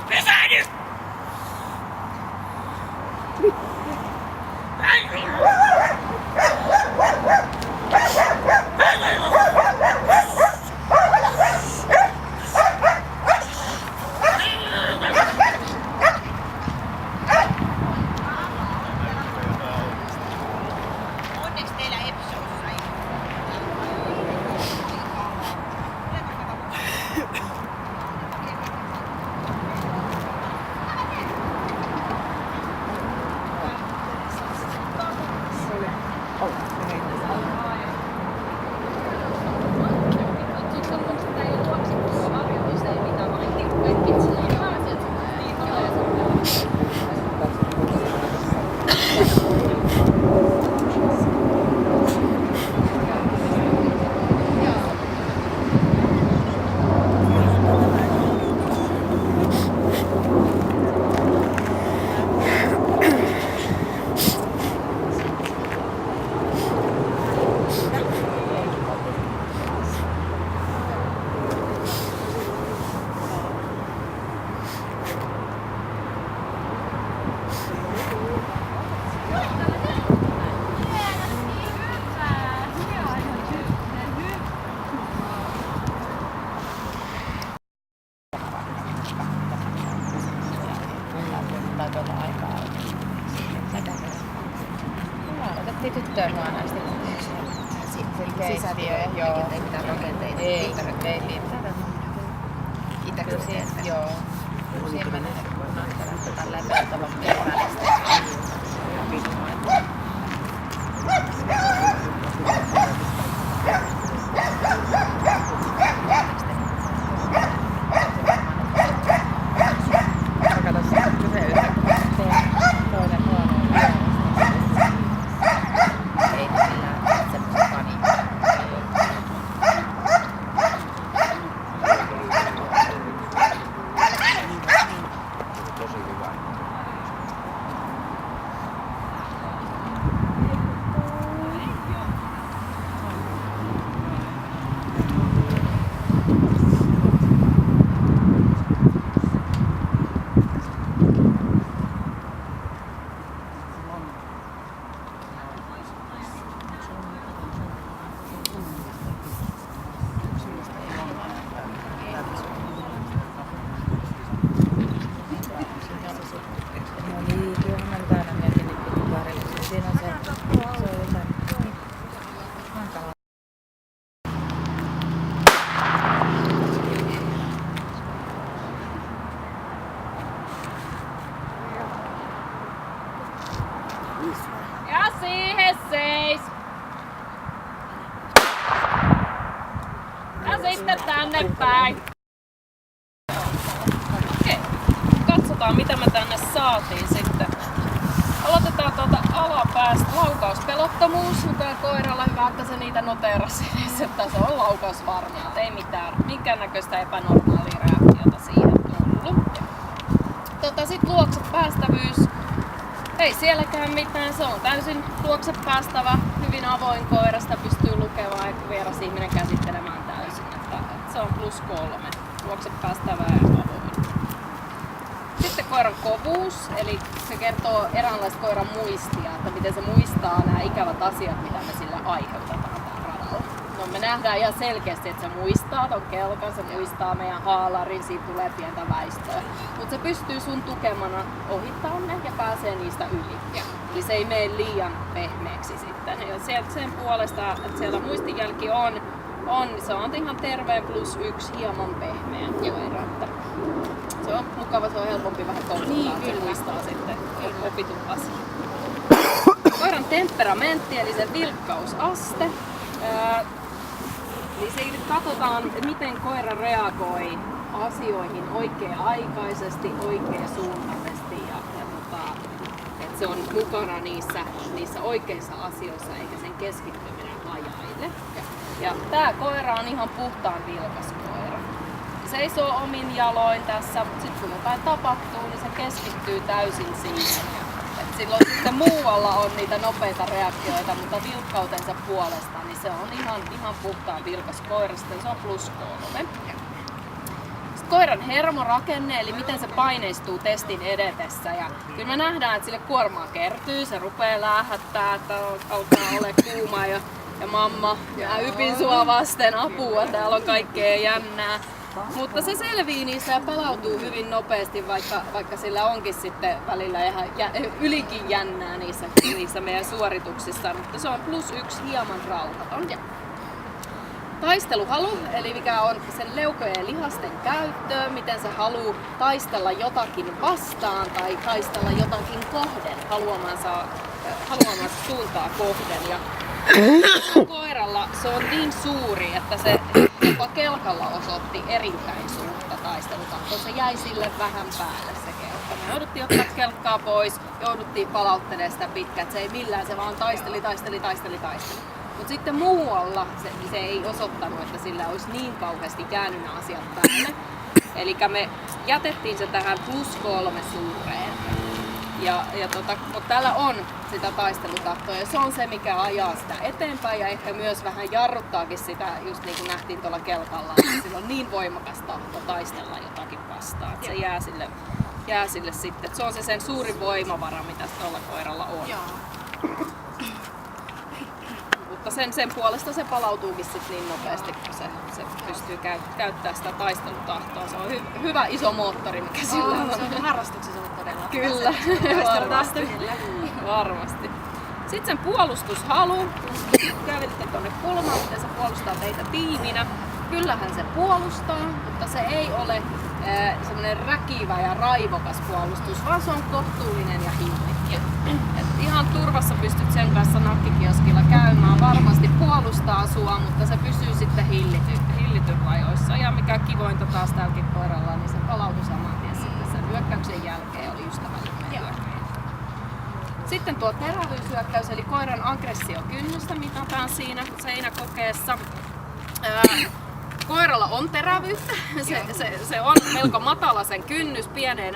Pysähdy! Onneksi teillä Epsoussa ei Otettiin tyttöön vaan näistä sisätiöjä, joo. Ei mitään rakenteita. Ei mitään. Itse siis, joo. Siinä menee punaista tälleen peltavan välistä. Ja siihen seis! Ja sitten tänne päin. Okei, katsotaan mitä me tänne saatiin sitten. Aloitetaan tuolta alapäästä laukauspelottomuus. Tää koiralla hyvä, että se niitä noteerasi, että se on laukausvarmia. Ei mitään minkäännäköistä epänormaalia reaktiota siihen tullut. Sit luokse päästävyys. Ei sielläkään mitään, se on täysin luokse päästävä, hyvin avoin koira, sitä pystyy lukemaan eikä vieras ihminen käsittelemään täysin. Että se on +3, luokse päästävä ja avoin. Sitten koiran kovuus, eli se kertoo eräänlaista koiran muistia, että miten se muistaa nämä ikävät asiat, mitä me sille aiheutetaan täällä radalla. No me nähdään ihan selkeästi, että se muistaa ton kelkan, se muistaa meidän haalarin, siitä tulee pientä väistöä. Mutta se pystyy sun tukemana ohittaa ne ja pääsee niistä yli. Eli se ei mene liian pehmeäksi sitten. Ja sen puolesta, että siellä muistijälki on, se on ihan terveen +1 hieman pehmeä koira. Se on mukava, se on helpompi vähän kouluttaa, että se muistaa sitten opitun asian. Koiran temperamentti eli se vilkkausaste. Eli siitä katsotaan, miten koira reagoi asioihin oikea-aikaisesti, oikeasuuntaisesti ja että se on mukana niissä oikeissa asioissa eikä sen keskittyminen hajaille. Ja tää koira on ihan puhtaan vilkas koira. Se seisoo omin jaloin tässä, mutta sitten kun jotain tapahtuu, niin se keskittyy täysin siihen. Et silloin sitten muualla on niitä nopeita reaktioita, mutta vilkkautensa puolesta niin se on ihan puhtaan vilkas koira, sitten se on +3. Sitten koiran hermorakenne, eli miten se paineistuu testin edetessä. Ja kyllä me nähdään, että sille kuormaa kertyy, se rupeaa läähättää, että alkaa olla kuuma ja mamma, mä ypin sua vasten, apua, täällä on kaikkea jännää. Mutta se selvii niissä ja palautuu hyvin nopeasti, vaikka sillä onkin sitten välillä ihan ylikin jännää niissä meidän suorituksissa. Mutta se on +1 hieman rauhaton. Taisteluhalu, eli mikä on sen leukojen ja lihasten käyttö, miten se haluaa taistella jotakin vastaan tai taistella jotakin kohden, haluamansa suuntaa kohden. Ja koiralla se on niin suuri, että se jopa kelkalla osoitti erittäin suurta taistelutahtoa. Se jäi sille vähän päälle se kelkka. Me jouduttiin ottaa kelkkaa pois, jouduttiin palauttelemaan sitä pitkään. Se ei millään, se vaan taisteli. Mutta sitten muualla se ei osoittanut, että sillä olisi niin kauheasti jäänyt nämä asiat päälle. Eli me jätettiin se tähän +3 suureen. Mutta täällä on sitä taistelutahtoa ja se on se, mikä ajaa sitä eteenpäin ja ehkä myös vähän jarruttaakin sitä, just niin kuin nähtiin tuolla kelkalla, että sillä on niin voimakas tahto taistella jotakin vastaan. Että se jää sille sitten, että se on se sen suurin voimavara, mitä tuolla koiralla on. Mutta sen puolesta se palautuukin sit niin nopeasti, kun se pystyy käyttämään sitä taistelutahtoa. Se on hyvä iso moottori, mikä sillä on. Se on harrastuksessa ollut todella. Kyllä, varmasti. Sitten sen puolustushalu, kun kävelitte tuonne kulmaan, miten se puolustaa teitä tiiminä. Kyllähän se puolustaa, mutta se ei ole semmoinen räkivä ja raivokas puolustus, vaan se on kohtuullinen ja hillitty. Ihan turvassa pystyt sen kanssa nakkikioskilla käymään. Varmasti puolustaa sua, mutta se pysyy sitten hillityn rajoissa. Ja mikä kivointa taas tälläkin koiralla, niin se palautui saman tien sitten sen hyökkäyksen jälkeen oli ystävällinen hyökkäys. Sitten tuo terävyyshyökkäys, eli koiran aggressiokynnystä mitataan siinä seinäkokeessa. Koiralla on terävyyttä, se on melko matala sen kynnys pieneen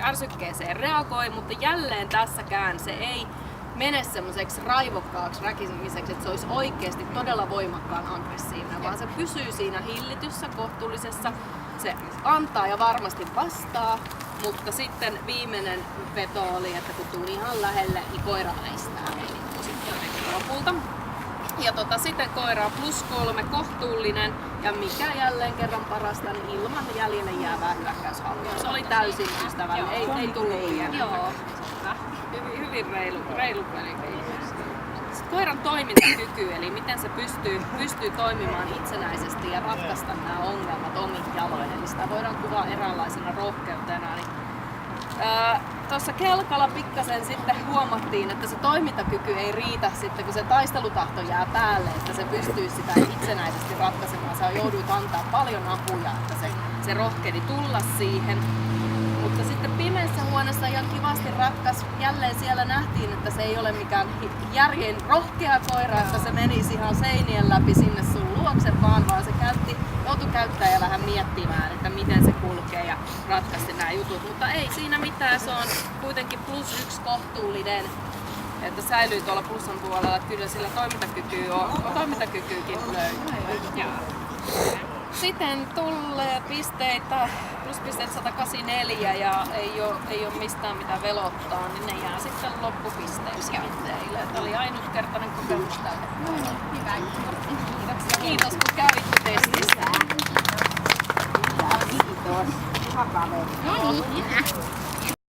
ärsykkeeseen reagoi, mutta jälleen tässäkään se ei mene semmoiseksi raivokkaaksi räkisemiseksi, että se olisi oikeasti todella voimakkaan aggressiivinen, vaan se pysyy siinä hillityssä, kohtuullisessa, se antaa ja varmasti vastaa, mutta sitten viimeinen veto oli, että kun tuli ihan lähelle, niin koira väistää sitten lopulta. Ja sitten koira +3 kohtuullinen ja mikä jälleen kerran parasta, niin ilman jäljelle jäävää hyökkäyshalua. Se oli täysin ystävällinen, ei tullut pientä. Hyvin reilu peli. Koiran toimintakyky, eli miten se pystyy toimimaan itsenäisesti ja ratkaista nämä ongelmat omin jaloin. Eli sitä voidaan kuvaa eräänlaisena rohkeutena. Tuossa kelkalla pikkasen sitten huomattiin, että se toimintakyky ei riitä sitten, kun se taistelutahto jää päälle, että se pystyy sitä itsenäisesti ratkaisemaan. Se jouduit antaa paljon apuja, että se rohkeni tulla siihen. Mutta sitten pimeässä huoneessa ihan kivasti ratkaisi. Jälleen siellä nähtiin, että se ei ole mikään järjen rohkea koira, että se menisi ihan seinien läpi sinne sun luokse vaan se joutui käyttämään ja vähän miettimään, että miten se kulkee ja ratkaisi nämä jutut. Mutta ei siinä mitään, se on kuitenkin +1 kohtuullinen, että säilyy tuolla plussan puolella, että kyllä sillä toimintakykyykin löytyy. Sitten tulee pisteitä, pluspisteet 184 ja ei ole mistään mitä velottaa, niin ne jää sitten loppupisteiksi teille. Tämä oli ainutkertainen kokemus tälle. Hyvä. Kiitos kun kävitte testissä. Kiitos. Hyvä kaveri. No niin.